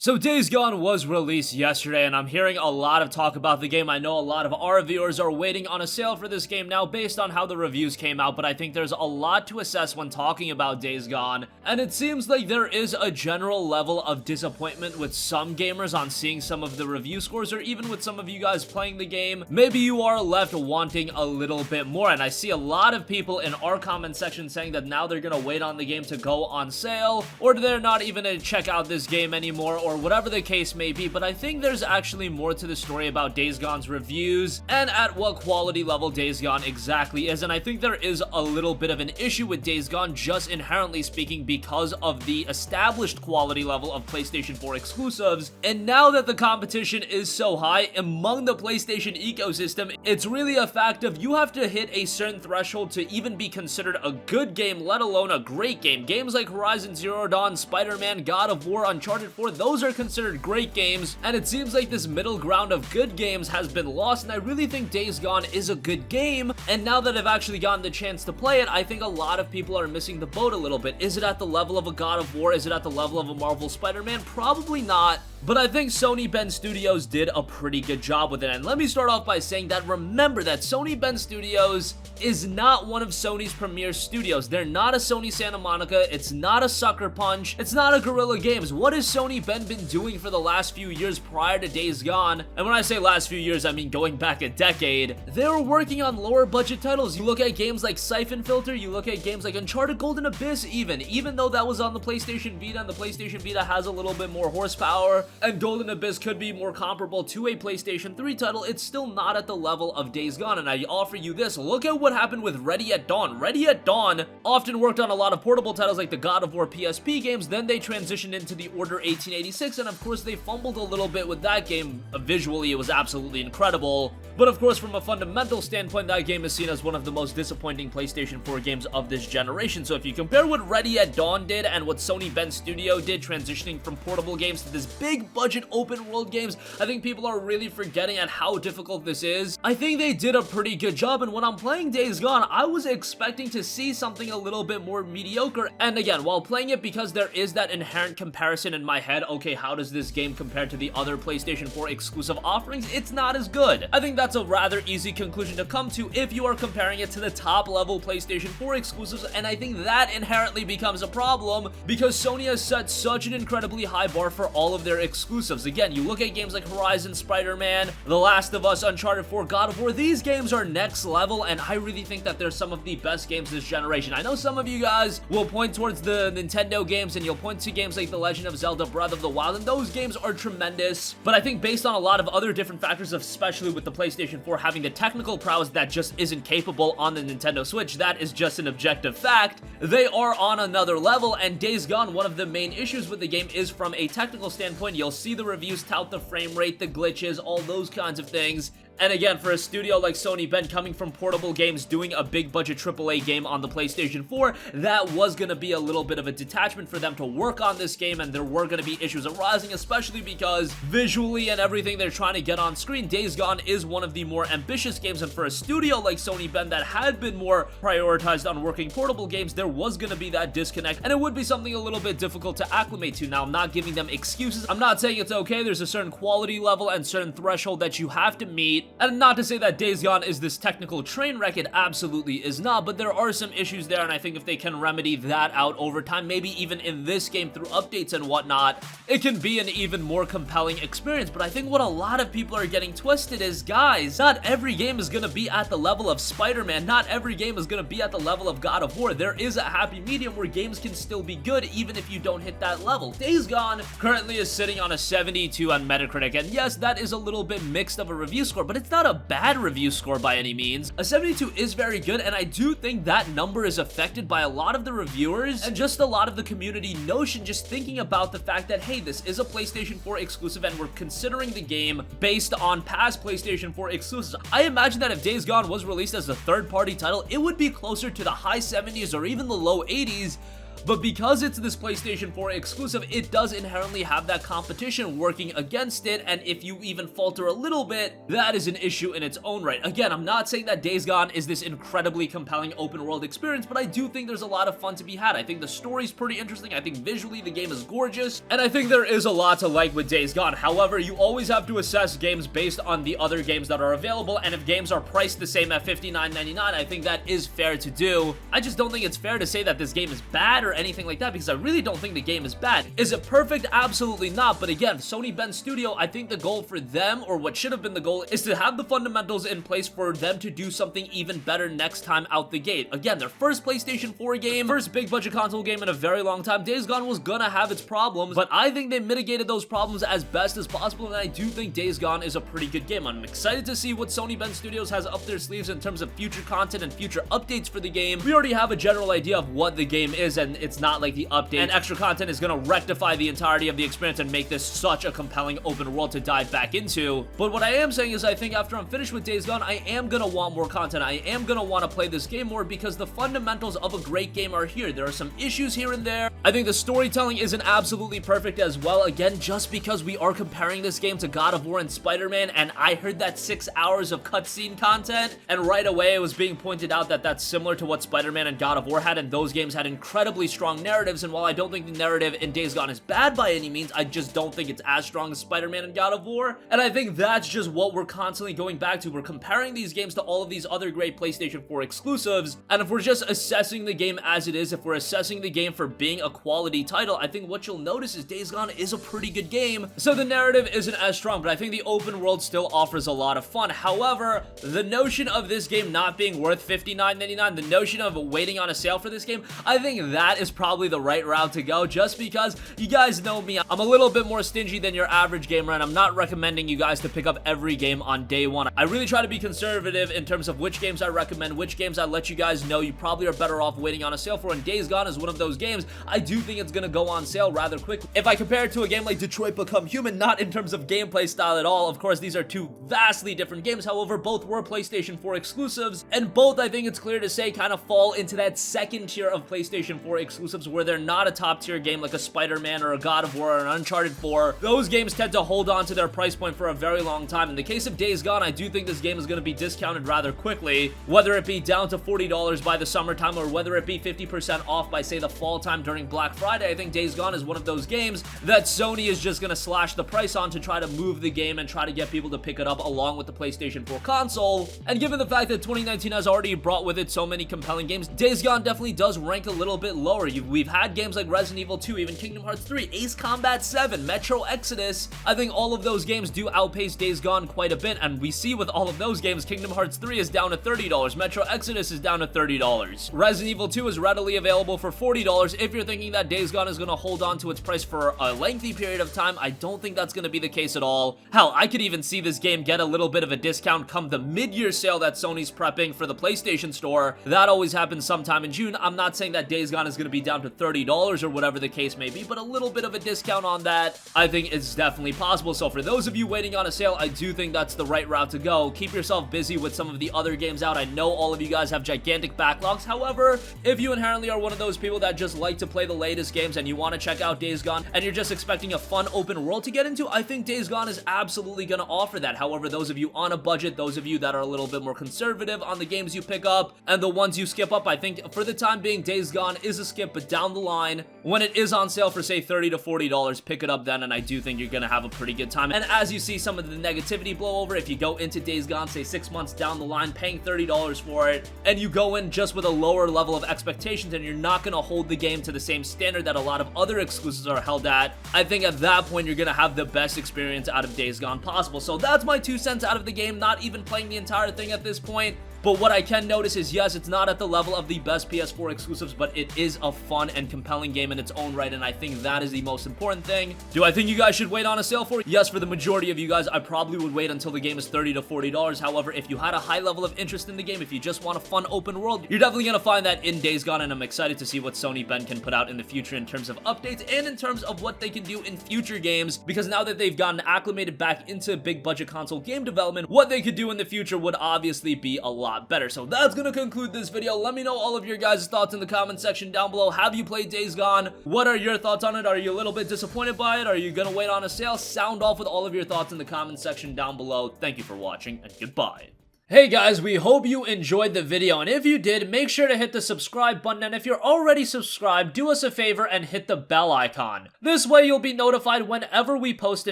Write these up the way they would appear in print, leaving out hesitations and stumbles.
So Days Gone was released yesterday, and I'm hearing a lot of talk about the game. I know a lot of our viewers are waiting on a sale for this game now based on how the reviews came out, but I think there's a lot to assess when talking about Days Gone, and it seems like there is a general level of disappointment with some gamers on seeing some of the review scores, or even with some of you guys playing the game. Maybe you are left wanting a little bit more, and I see a lot of people in our comment section saying that now they're gonna wait on the game to go on sale, or they're not even gonna check out this game anymore, or whatever the case may be. But I think there's actually more to the story about Days Gone's reviews and at what quality level Days Gone exactly is, and I think there is a little bit of an issue with Days Gone just inherently speaking because of the established quality level of PlayStation 4 exclusives. And now that the competition is so high among the PlayStation ecosystem, it's really a fact of you have to hit a certain threshold to even be considered a good game, let alone a great game. Games like Horizon Zero Dawn, Spider-Man, God of War, Uncharted 4, those are considered great games, and it seems like this middle ground of good games has been lost, and I really think Days Gone is a good game, and now that I've actually gotten the chance to play it, I think a lot of people are missing the boat a little bit. Is it at the level of a God of War? Is it at the level of a Marvel Spider-Man? Probably not. But I think Sony Bend Studios did a pretty good job with it, and let me start off by saying that remember that Sony Bend Studios is not one of Sony's premier studios. They're not a Sony Santa Monica, it's not a Sucker Punch, it's not a Guerrilla Games. What has Sony Bend been doing for the last few years prior to Days Gone? And when I say last few years, I mean going back a decade. They were working on lower budget titles. You look at games like Siphon Filter, you look at games like Uncharted Golden Abyss even though that was on the PlayStation Vita, and the PlayStation Vita has a little bit more horsepower, and Golden Abyss could be more comparable to a PlayStation 3 title, it's still not at the level of Days Gone. And I offer you this, look at what happened with Ready at Dawn. Ready at Dawn often worked on a lot of portable titles like the God of War PSP games, then they transitioned into the Order 1886, and of course they fumbled a little bit with that game. Visually, it was absolutely incredible, but of course from a fundamental standpoint, that game is seen as one of the most disappointing PlayStation 4 games of this generation. So if you compare what Ready at Dawn did and what Sony Bend Studio did, transitioning from portable games to this big budget open world games, I think people are really forgetting at how difficult this is. I think they did a pretty good job, and when I'm playing Days Gone, I was expecting to see something a little bit more mediocre. And again, while playing it, because there is that inherent comparison in my head, okay, how does this game compare to the other PlayStation 4 exclusive offerings? It's not as good. I think that's a rather easy conclusion to come to if you are comparing it to the top level PlayStation 4 exclusives, and I think that inherently becomes a problem because Sony has set such an incredibly high bar for all of their exclusives. Again, you look at games like Horizon, Spider-Man, The Last of Us, Uncharted 4, God of War, these games are next level, and I really think that they're some of the best games this generation. I know some of you guys will point towards the Nintendo games, and you'll point to games like The Legend of Zelda Breath of the Wild, and those games are tremendous, but I think based on a lot of other different factors, especially with the PlayStation 4 having the technical prowess that just isn't capable on the Nintendo Switch, that is just an objective fact, they are on another level. And Days Gone, one of the main issues with the game is from a technical standpoint. You'll see the reviews tout the frame rate, the glitches, all those kinds of things. And again, for a studio like Sony Bend coming from portable games, doing a big budget AAA game on the PlayStation 4, that was going to be a little bit of a detachment for them to work on this game, and there were going to be issues arising, especially because visually and everything they're trying to get on screen, Days Gone is one of the more ambitious games, and for a studio like Sony Bend that had been more prioritized on working portable games, there was going to be that disconnect, and it would be something a little bit difficult to acclimate to. Now, I'm not giving them excuses. I'm not saying it's okay. There's a certain quality level and certain threshold that you have to meet. And not to say that Days Gone is this technical train wreck, it absolutely is not, but there are some issues there, and I think if they can remedy that out over time, maybe even in this game through updates and whatnot, it can be an even more compelling experience. But I think what a lot of people are getting twisted is, guys, not every game is gonna be at the level of Spider-Man, not every game is gonna be at the level of God of War. There is a happy medium where games can still be good even if you don't hit that level. Days Gone currently is sitting on a 72 on Metacritic, and yes, that is a little bit mixed of a review score, but it's not a bad review score by any means. A 72 is very good, and I do think that number is affected by a lot of the reviewers and just a lot of the community notion, just thinking about the fact that, hey, this is a PlayStation 4 exclusive and we're considering the game based on past PlayStation 4 exclusives. I imagine that if Days Gone was released as a third-party title, it would be closer to the high 70s or even the low 80s, but because it's this PlayStation 4 exclusive, it does inherently have that competition working against it, and if you even falter a little bit, that is an issue in its own right. Again, I'm not saying that Days Gone is this incredibly compelling open world experience, but I do think there's a lot of fun to be had. I think the story's pretty interesting, I think visually the game is gorgeous, and I think there is a lot to like with Days Gone. However, you always have to assess games based on the other games that are available, and if games are priced the same at $59.99, I think that is fair to do. I just don't think it's fair to say that this game is bad or anything like that, because I really don't think the game is bad. Is it perfect? Absolutely not, but again, Sony Bend Studio, I think the goal for them, or what should have been the goal, is to have the fundamentals in place for them to do something even better next time out the gate. Again, their first PlayStation 4 game, first big budget console game in a very long time. Days Gone was gonna have its problems, but I think they mitigated those problems as best as possible, and I do think Days Gone is a pretty good game. I'm excited to see what Sony Bend Studios has up their sleeves in terms of future content and future updates for the game. We already have a general idea of what the game is, and it's not like the update and extra content is gonna rectify the entirety of the experience and make this such a compelling open world to dive back into. But what I am saying is I think after I'm finished with Days Gone, I am gonna want more content. I am gonna want to play this game more because the fundamentals of a great game are here. There are some issues here and there. I think the storytelling isn't absolutely perfect as well, again, just because we are comparing this game to God of War and Spider-Man, and I heard that 6 hours of cutscene content, and right away it was being pointed out that that's similar to what Spider-Man and God of War had, and those games had incredibly strong narratives, and while I don't think the narrative in Days Gone is bad by any means, I just don't think it's as strong as Spider-Man and God of War, and I think that's just what we're constantly going back to. We're comparing these games to all of these other great PlayStation 4 exclusives, and if we're just assessing the game as it is, if we're assessing the game for being a quality title, I think what you'll notice is Days Gone is a pretty good game. So the narrative isn't as strong, but I think the open world still offers a lot of fun. However, the notion of this game not being worth $59.99, the notion of waiting on a sale for this game, I think that is probably the right route to go, just because you guys know me, I'm a little bit more stingy than your average gamer, and I'm not recommending you guys to pick up every game on day one. I really try to be conservative in terms of which games I recommend, which games I let you guys know you probably are better off waiting on a sale for, and Days Gone is one of those games. I do think it's gonna go on sale rather quickly. If I compare it to a game like Detroit Become Human, not in terms of gameplay style at all, of course these are two vastly different games, however both were PlayStation 4 exclusives, and both, I think it's clear to say, kind of fall into that second tier of PlayStation 4 exclusives where they're not a top tier game like a Spider-Man or a God of War or an Uncharted 4. Those games tend to hold on to their price point for a very long time. In the case of Days Gone, I do think this game is going to be discounted rather quickly, whether it be down to $40 by the summertime or whether it be 50% off by, say, the fall time during Black Friday. I think Days Gone is one of those games that Sony is just going to slash the price on to try to move the game and try to get people to pick it up along with the PlayStation 4 console. And given the fact that 2019 has already brought with it so many compelling games, Days Gone definitely does rank a little bit lower. We've had games like Resident Evil 2, even Kingdom Hearts 3, Ace Combat 7, Metro Exodus. I think all of those games do outpace Days Gone quite a bit, and we see with all of those games, Kingdom Hearts 3 is down to $30, Metro Exodus is down to $30. Resident Evil 2 is readily available for $40. If you're thinking that Days Gone is going to hold on to its price for a lengthy period of time, I don't think that's going to be the case at all. Hell, I could even see this game get a little bit of a discount come the mid-year sale that Sony's prepping for the PlayStation Store. That always happens sometime in June. I'm not saying that Days Gone is going to be down to $30 or whatever the case may be, but a little bit of a discount on that, I think it's definitely possible. So for those of you waiting on a sale, I do think that's the right route to go. Keep yourself busy with some of the other games out. I know all of you guys have gigantic backlogs. However, if you inherently are one of those people that just like to play the latest games and you want to check out Days Gone and you're just expecting a fun open world to get into, I think Days Gone is absolutely going to offer that. However, those of you on a budget, those of you that are a little bit more conservative on the games you pick up and the ones you skip up, I think for the time being, Days Gone is a skip, but down the line, when it is on sale for say $30 to $40, pick it up then, and I do think you're going to have a pretty good time. And as you see some of the negativity blow over, if you go into Days Gone, say 6 months down the line, paying $30 for it, and you go in just with a lower level of expectations and you're not going to hold the game to the same standard that a lot of other exclusives are held at, I think at that point you're going to have the best experience out of Days Gone possible. So that's my 2 cents out of the game, not even playing the entire thing at this point. But what I can notice is, yes, it's not at the level of the best PS4 exclusives, but it is a fun and compelling game in its own right, and I think that is the most important thing. Do I think you guys should wait on a sale for it? Yes, for the majority of you guys, I probably would wait until the game is $30 to $40. However, if you had a high level of interest in the game, if you just want a fun open world, you're definitely going to find that in Days Gone, and I'm excited to see what Sony Bend can put out in the future in terms of updates and in terms of what they can do in future games, because now that they've gotten acclimated back into big budget console game development, what they could do in the future would obviously be a lot lot better. So that's gonna conclude this video. Let me know all of your guys' thoughts in the comment section down below. Have you played Days Gone? What are your thoughts on it? Are you a little bit disappointed by it? Are you gonna wait on a sale? Sound off with all of your thoughts in the comment section down below. Thank you for watching, and goodbye. Hey guys, we hope you enjoyed the video, and if you did, make sure to hit the subscribe button, and if you're already subscribed, do us a favor and hit the bell icon. This way you'll be notified whenever we post a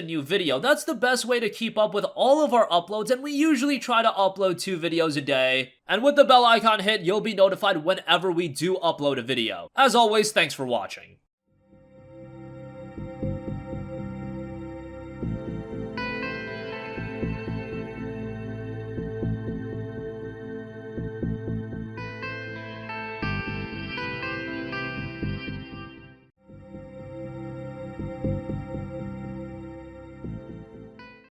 new video. That's the best way to keep up with all of our uploads, and we usually try to upload 2 videos a day. And with the bell icon hit, you'll be notified whenever we do upload a video. As always, thanks for watching.